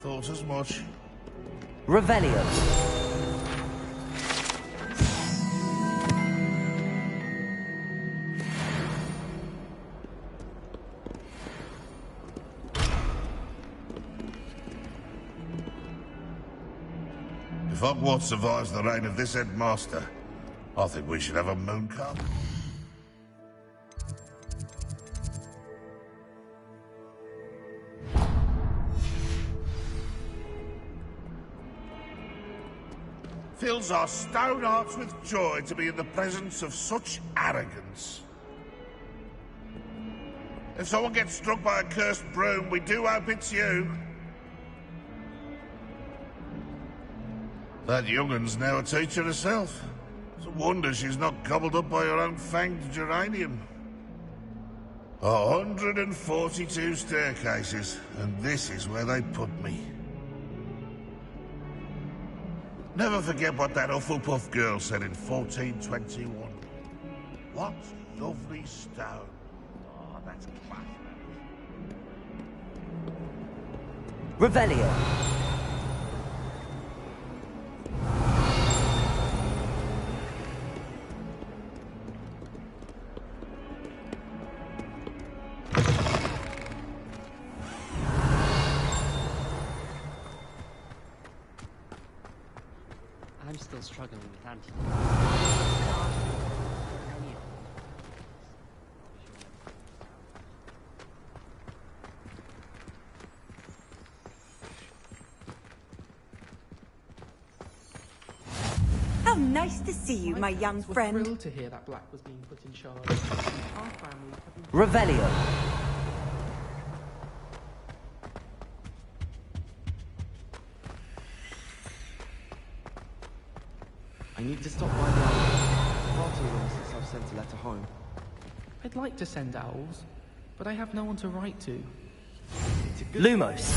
Thought as much. Revelio. If Hogwarts survives the reign of this headmaster, I think we should have a moon cup. Fills our stone hearts with joy to be in the presence of such arrogance. If someone gets struck by a cursed broom, we do hope it's you. That young'un's now a teacher herself. It's a wonder she's not gobbled up by her own fanged geranium. 142 staircases, and this is where they put me. Never forget what that Hufflepuff girl said in 1421. What lovely stone. Oh, that's class. Revelio. I'm still struggling with anti. How nice to see you, my young friend. We're thrilled to hear that Black was being put in charge. Our families have been... Revelio. I need to stop by the owls. Far too long since I've sent a letter home. I'd like to send owls, but I have no one to write to. Lumos.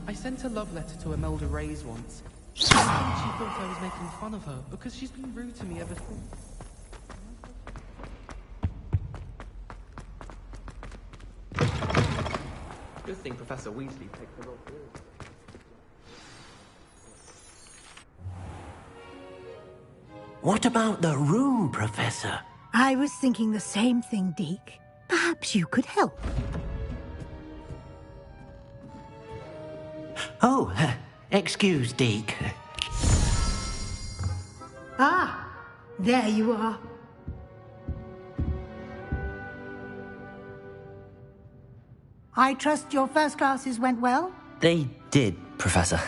I sent a love letter to Imelda Reyes once. She thought I was making fun of her because she's been rude to me ever since. Good thing Professor Weasley picked the wrong word. What about the room, Professor? I was thinking the same thing, Deke. Perhaps you could help. Oh, excuse, Deke. Ah, there you are. I trust your first classes went well? They did, Professor.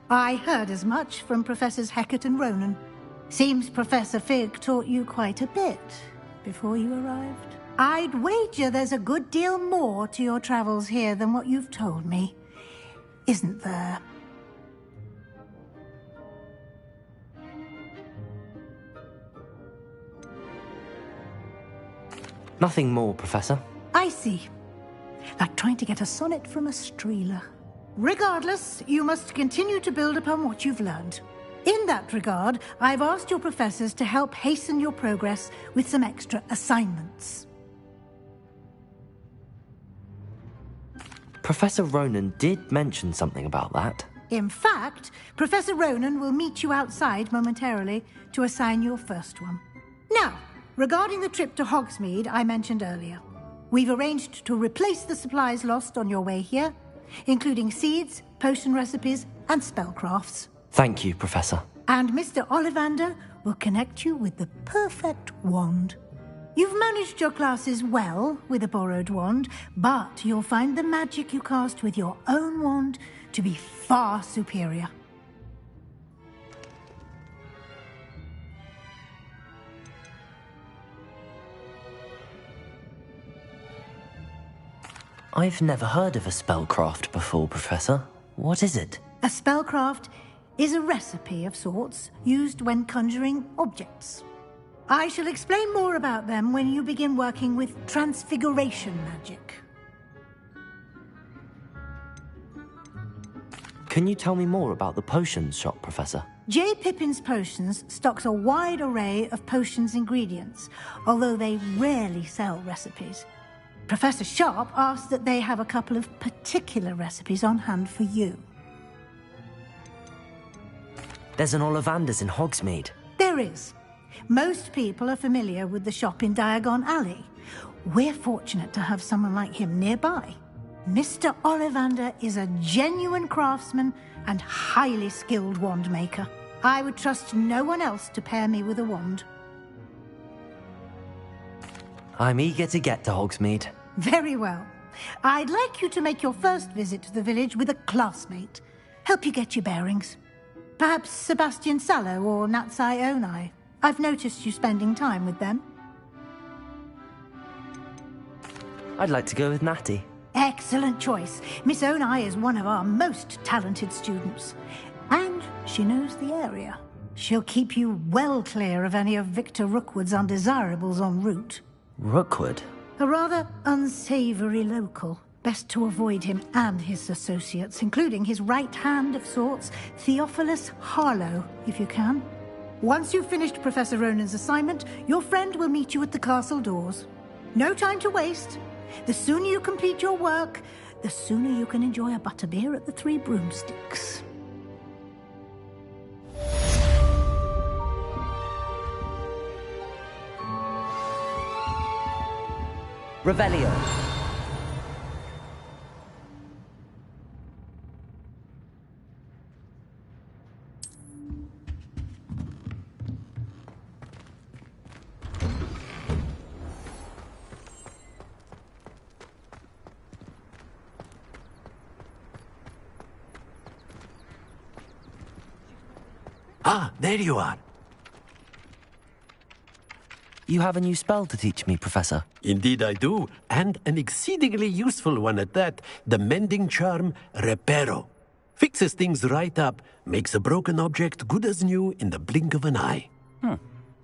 I heard as much from Professors Hecat and Ronan. Seems Professor Fig taught you quite a bit before you arrived. I'd wager there's a good deal more to your travels here than what you've told me. Isn't there? Nothing more, Professor. I see. Like trying to get a sonnet from a streeler. Regardless, you must continue to build upon what you've learned. In that regard, I've asked your professors to help hasten your progress with some extra assignments. Professor Ronan did mention something about that. In fact, Professor Ronan will meet you outside momentarily to assign your first one. Now, regarding the trip to Hogsmeade I mentioned earlier, we've arranged to replace the supplies lost on your way here, including seeds, potion recipes, and spellcrafts. Thank you, Professor. And Mr. Ollivander will connect you with the perfect wand. You've managed your classes well with a borrowed wand, but you'll find the magic you cast with your own wand to be far superior. I've never heard of a spellcraft before, Professor. What is it? A spellcraft is a recipe of sorts used when conjuring objects. I shall explain more about them when you begin working with transfiguration magic. Can you tell me more about the potions shop, Professor? J. Pippin's Potions stocks a wide array of potions ingredients, although they rarely sell recipes. Professor Sharp asked that they have a couple of particular recipes on hand for you. There's an Ollivander's in Hogsmeade. There is. Most people are familiar with the shop in Diagon Alley. We're fortunate to have someone like him nearby. Mr. Ollivander is a genuine craftsman and highly skilled wand maker. I would trust no one else to pair me with a wand. I'm eager to get to Hogsmeade. Very well. I'd like you to make your first visit to the village with a classmate. Help you get your bearings. Perhaps Sebastian Sallow or Natsai Onai. I've noticed you spending time with them. I'd like to go with Natty. Excellent choice. Miss Onai is one of our most talented students. And she knows the area. She'll keep you well clear of any of Victor Rookwood's undesirables en route. Rookwood? A rather unsavoury local. Best to avoid him and his associates, including his right hand of sorts, Theophilus Harlow, if you can. Once you've finished Professor Ronan's assignment, your friend will meet you at the castle doors. No time to waste. The sooner you complete your work, the sooner you can enjoy a butterbeer at the Three Broomsticks. Revelio. Ah, there you are. You have a new spell to teach me, Professor. Indeed I do, and an exceedingly useful one at that. The mending charm, Reparo. Fixes things right up, makes a broken object good as new in the blink of an eye.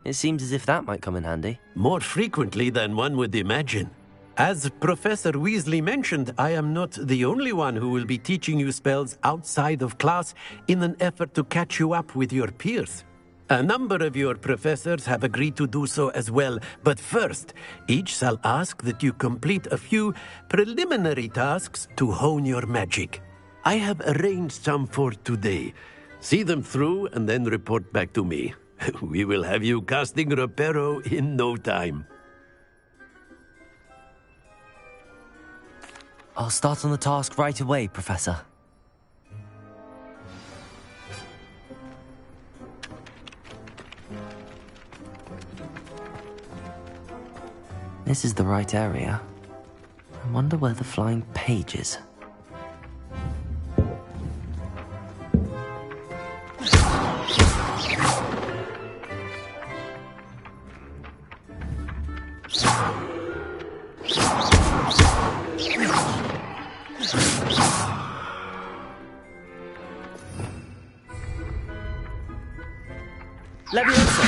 It seems as if that might come in handy. More frequently than one would imagine. As Professor Weasley mentioned, I am not the only one who will be teaching you spells outside of class in an effort to catch you up with your peers. A number of your professors have agreed to do so as well, but first, each shall ask that you complete a few preliminary tasks to hone your magic. I have arranged some for today. See them through and then report back to me. We will have you casting Reparo in no time. I'll start on the task right away, Professor. This is the right area. I wonder where the flying page is. Leviosa!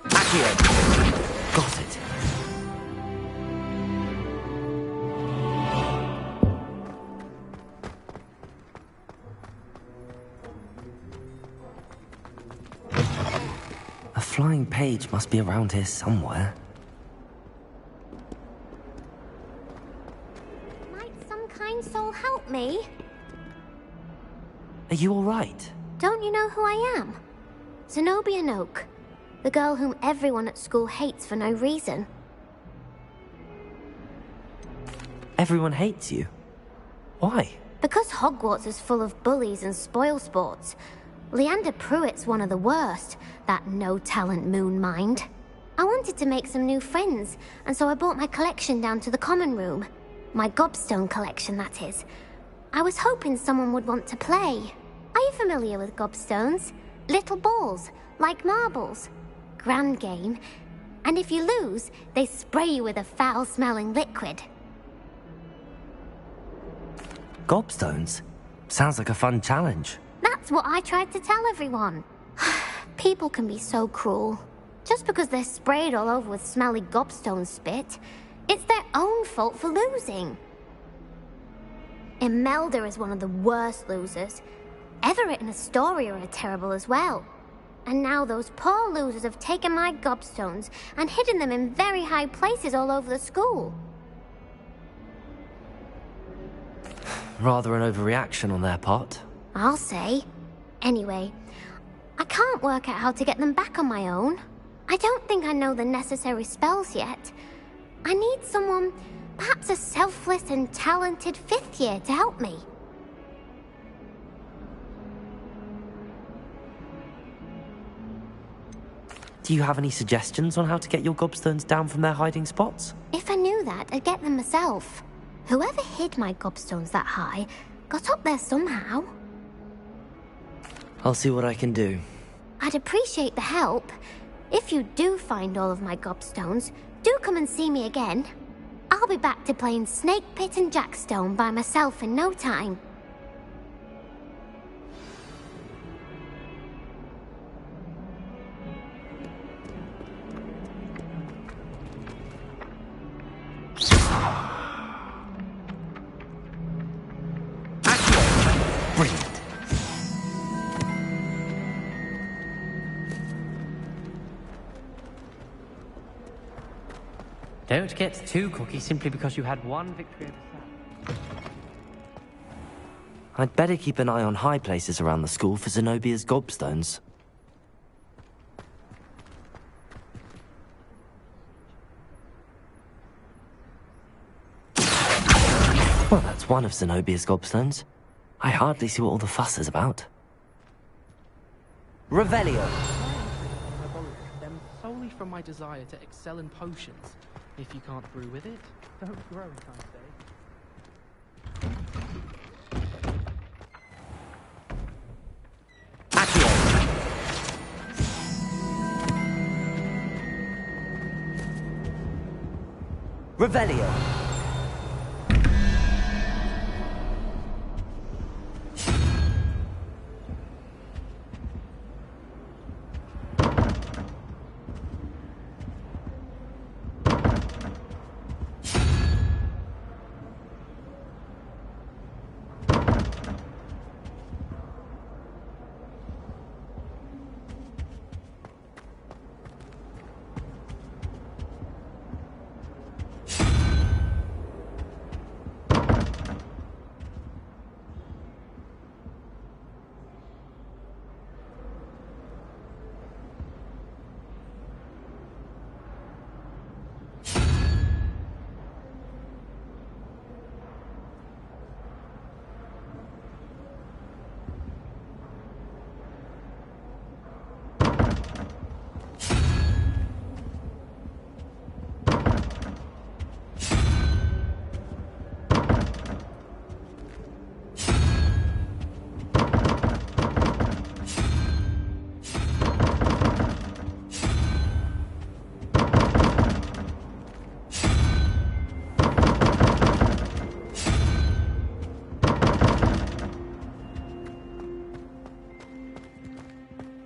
Accio! Got it. A flying page must be around here somewhere. Might some kind soul help me? Are you all right? Don't you know who I am? Zenobia Noak, the girl whom everyone at school hates for no reason. Everyone hates you. Why? Because Hogwarts is full of bullies and spoilsports. Leander Pruitt's one of the worst, that no-talent moon mind. I wanted to make some new friends, and so I brought my collection down to the common room. My gobstone collection, that is. I was hoping someone would want to play. Are you familiar with gobstones? Little balls, like marbles. Grand game. And if you lose, they spray you with a foul-smelling liquid. Gobstones? Sounds like a fun challenge. That's what I tried to tell everyone. People can be so cruel. Just because they're sprayed all over with smelly gobstone spit, it's their own fault for losing. Imelda is one of the worst losers. Everett and Astoria are terrible as well. And now those poor losers have taken my gobstones and hidden them in very high places all over the school. Rather an overreaction on their part. I'll say. Anyway, I can't work out how to get them back on my own. I don't think I know the necessary spells yet. I need someone, perhaps a selfless and talented 5th year to help me. Do you have any suggestions on how to get your gobstones down from their hiding spots? If I knew that, I'd get them myself. Whoever hid my gobstones that high got up there somehow. I'll see what I can do. I'd appreciate the help. If you do find all of my gobstones, do come and see me again. I'll be back to playing Snake Pit and Jackstone by myself in no time. Brilliant. Don't get too cocky simply because you had one victory over Sam. I'd better keep an eye on high places around the school for Zenobia's gobstones. Well, that's one of Zenobia's gobstones. I hardly see what all the fuss is about. Revelio! I borrowed them solely from my desire to excel in potions. If you can't brew with it, don't grow, I say. Accio! Revelio!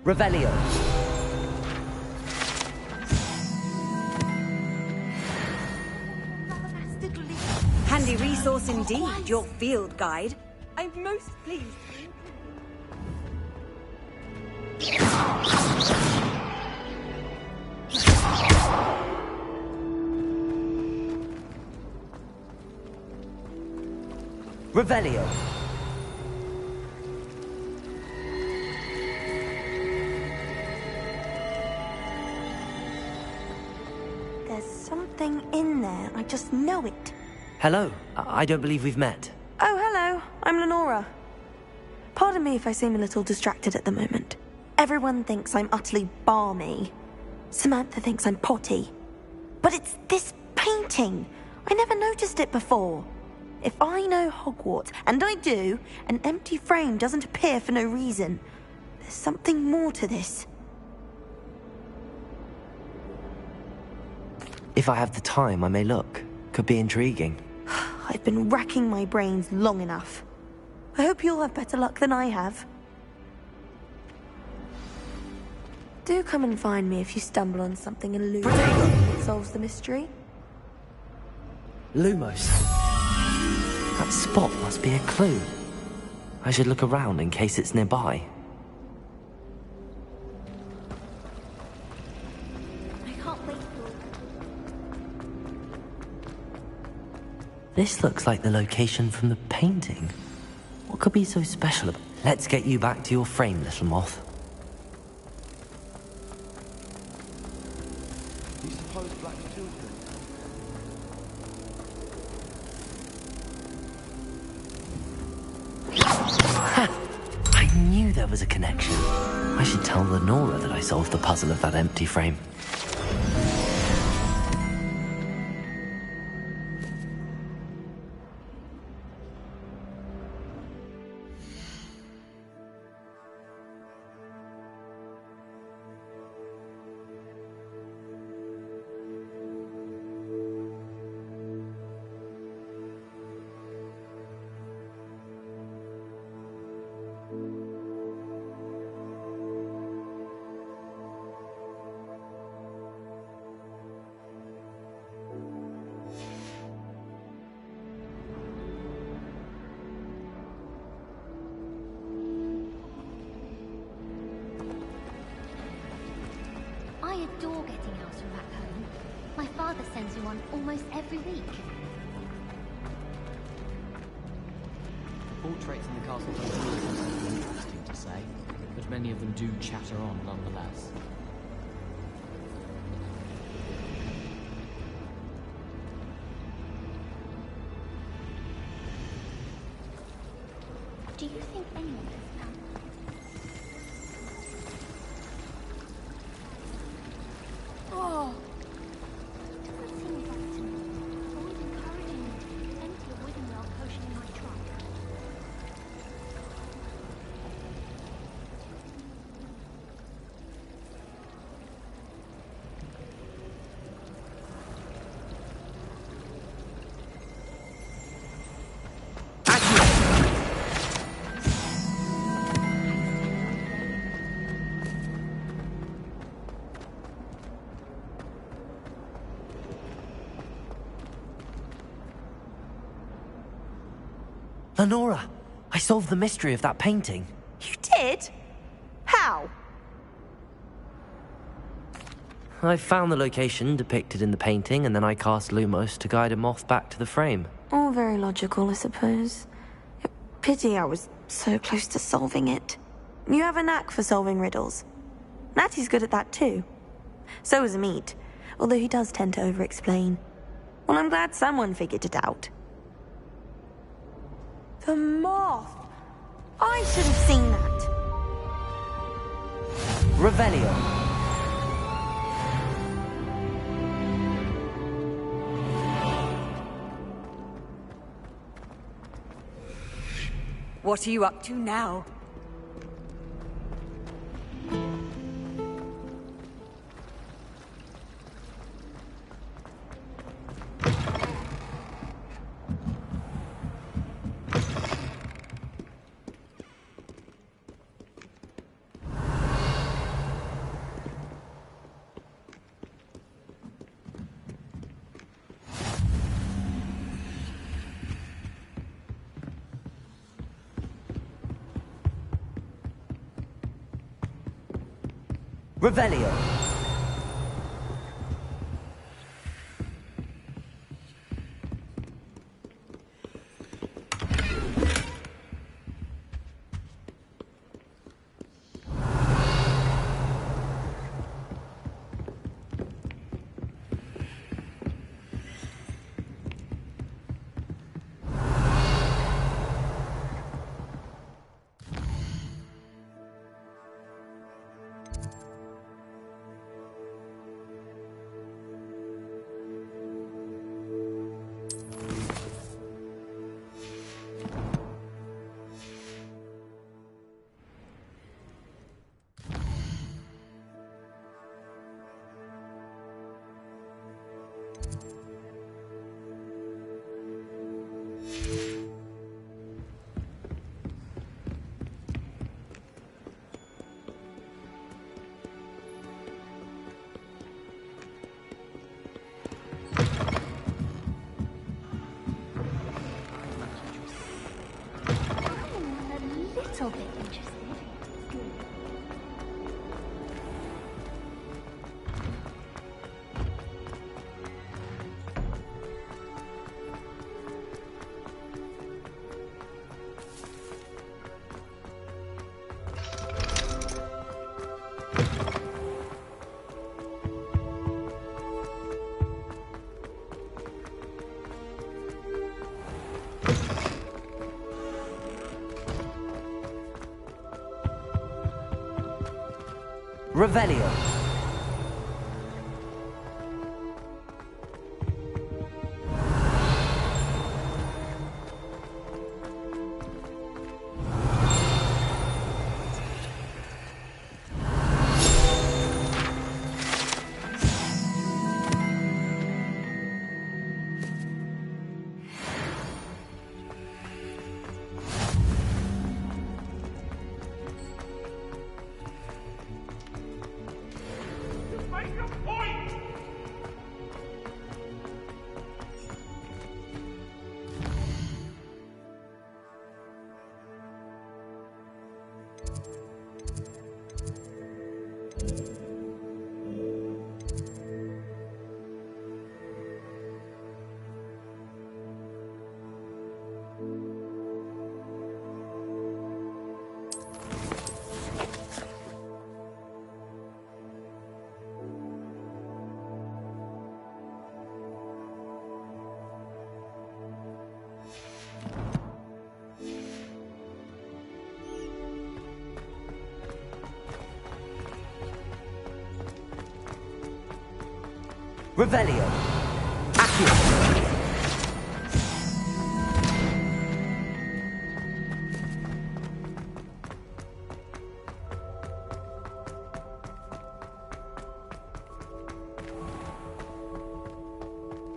Revelio. Handy resource indeed, your field guide. I'm most pleased. Revelio. There's something in there, I just know it. Hello. I don't believe we've met. Oh, hello. I'm Lenora. Pardon me if I seem a little distracted at the moment. Everyone thinks I'm utterly balmy. Samantha thinks I'm potty. But it's this painting. I never noticed it before. If I know Hogwarts, and I do, an empty frame doesn't appear for no reason. There's something more to this. If I have the time, I may look. Could be intriguing. I've been racking my brains long enough. I hope you'll have better luck than I have. Do come and find me if you stumble on something elusive that solves the mystery. Lumos. That spot must be a clue. I should look around in case it's nearby. This looks like the location from the painting. What could be so special about... Let's get you back to your frame, little moth. Do you suppose black children? I knew there was a connection. I should tell Lenora that I solved the puzzle of that empty frame. I adore getting out from back home. My father sends me one almost every week. Portraits in the castle don't always have something interesting to say, but many of them do chatter on nonetheless. Do you think anyone has found Oh! What seems like to me? Always encouraging me to empty a wooden well potion in my trunk. Lenora, I solved the mystery of that painting. You did? How? I found the location depicted in the painting, and then I cast Lumos to guide a moth back to the frame. All very logical, I suppose. Pity I was so close to solving it. You have a knack for solving riddles. Natty's good at that too. So is Meat, although he does tend to over-explain. Well, I'm glad someone figured it out. The moth! I should have seen that. Revelio. What are you up to now? Revelio. Little bit interested. Revelio. Revelio. Accio.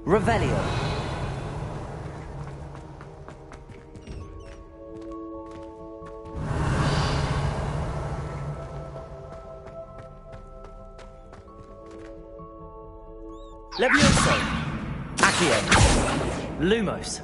Revelio. Levioso. Accio. Lumos.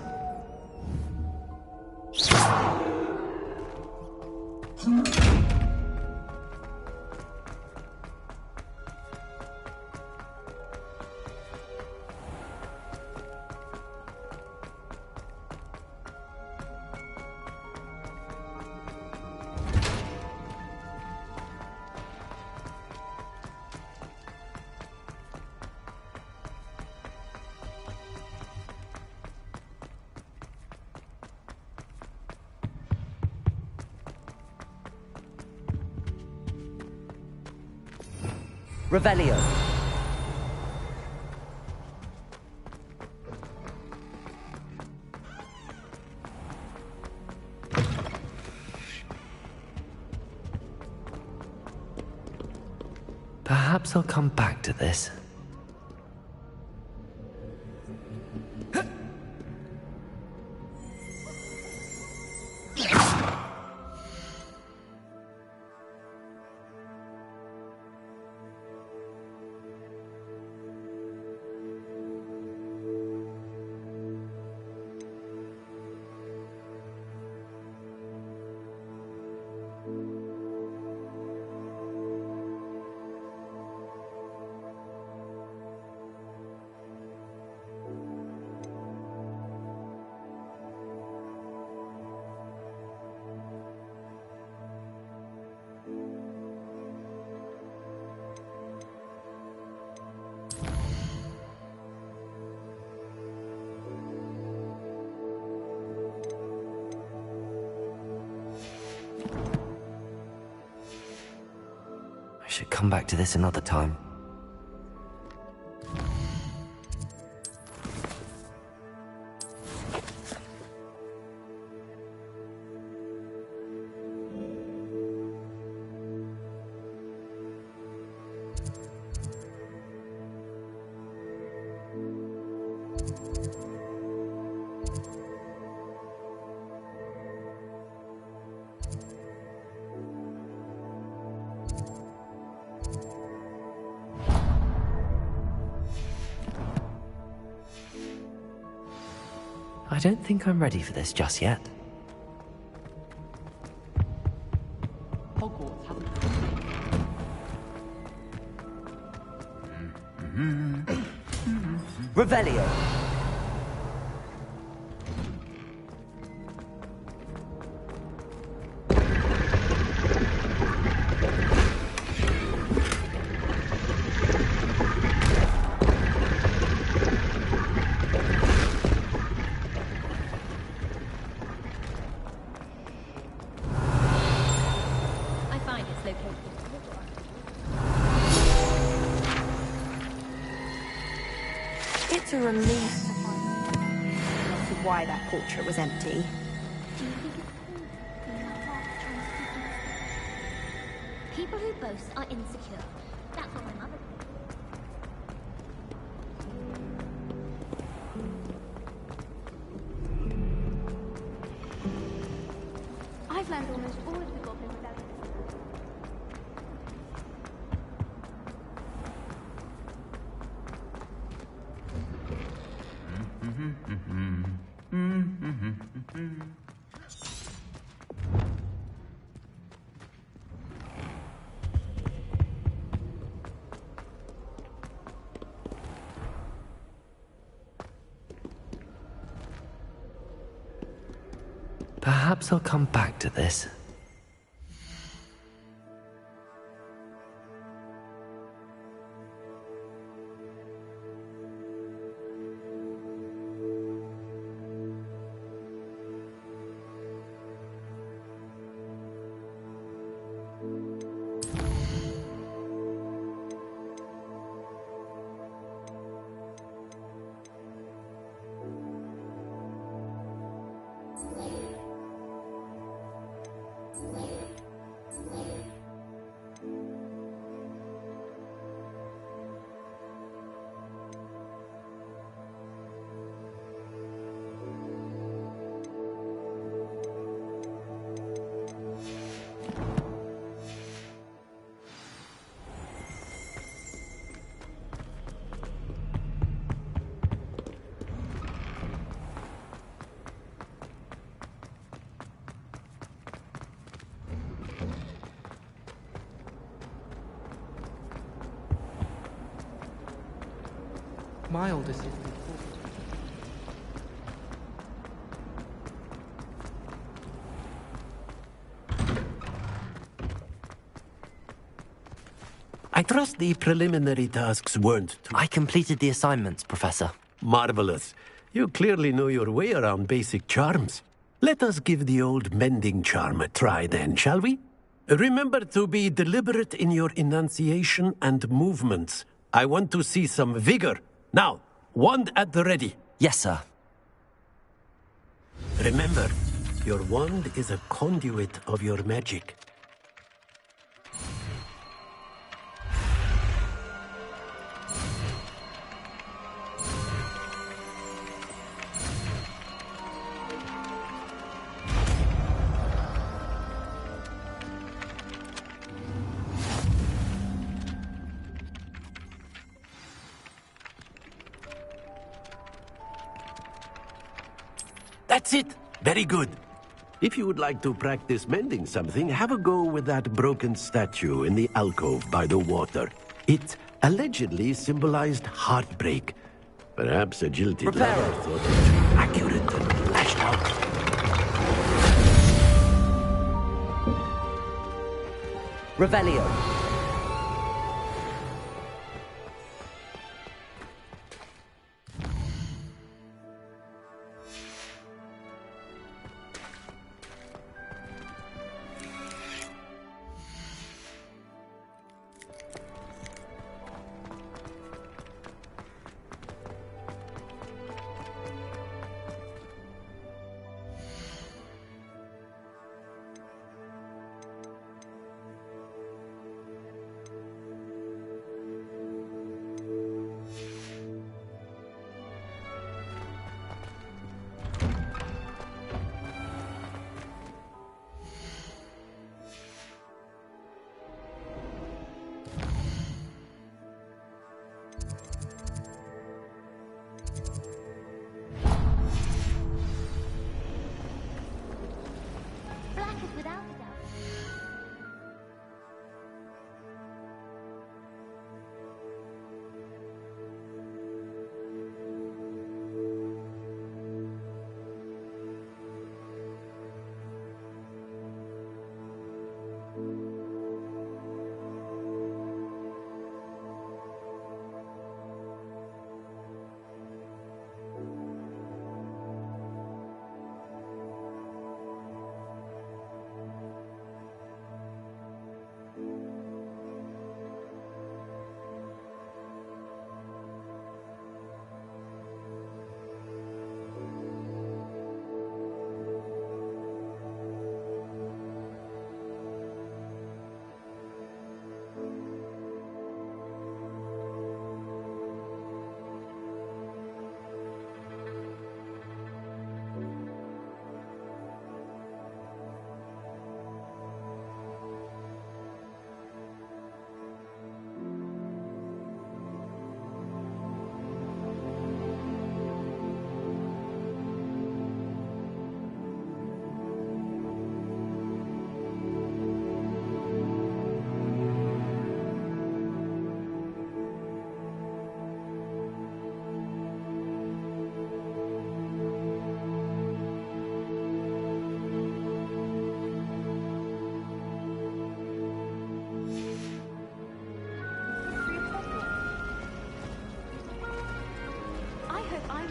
Revelio. Perhaps I'll come back to this. I should come back to this another time. I don't think I'm ready for this just yet. Hogwarts hasn't. Revelio. least to find as to why that portrait was empty. Do you think it's cool being a half transfigured? People who boast are insecure. That's what my mother did. I've learned almost all of the Goblin Rebellion. Perhaps I'll come back to this. My older sister. I trust the preliminary tasks weren't too... I completed the assignments, Professor. Marvelous. You clearly know your way around basic charms. Let us give the old mending charm a try then, shall we? Remember to be deliberate in your enunciation and movements. I want to see some vigor. Now, wand at the ready. Yes, sir. Remember, your wand is a conduit of your magic. That's it! Very good. If you would like to practice mending something, have a go with that broken statue in the alcove by the water. It allegedly symbolized heartbreak. Perhaps a jilted lover thought it accurate and lashed out. Revelio. Black is without a doubt.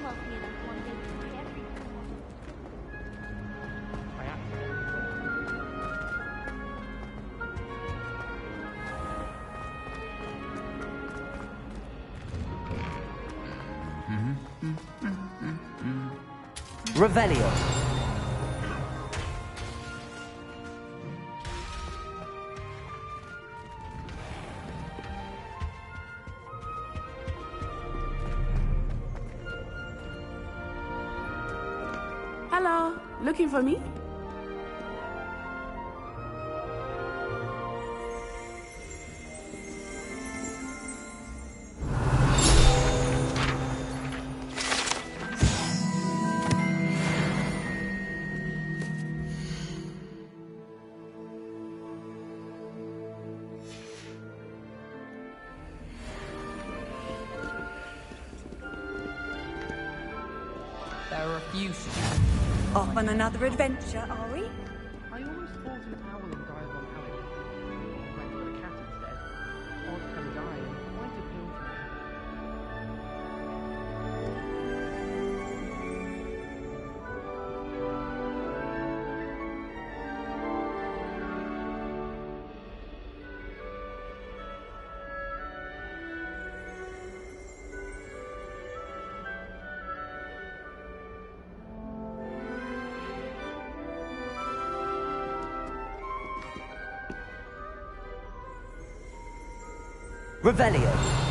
wealthier than Blondie. I accidentally Revelio. Hello, looking for me? There are a few. Off on another adventure, are we? I almost thought an owl and Diagon having went with a cat instead. Odd can die and quite appealed to me. Revelio.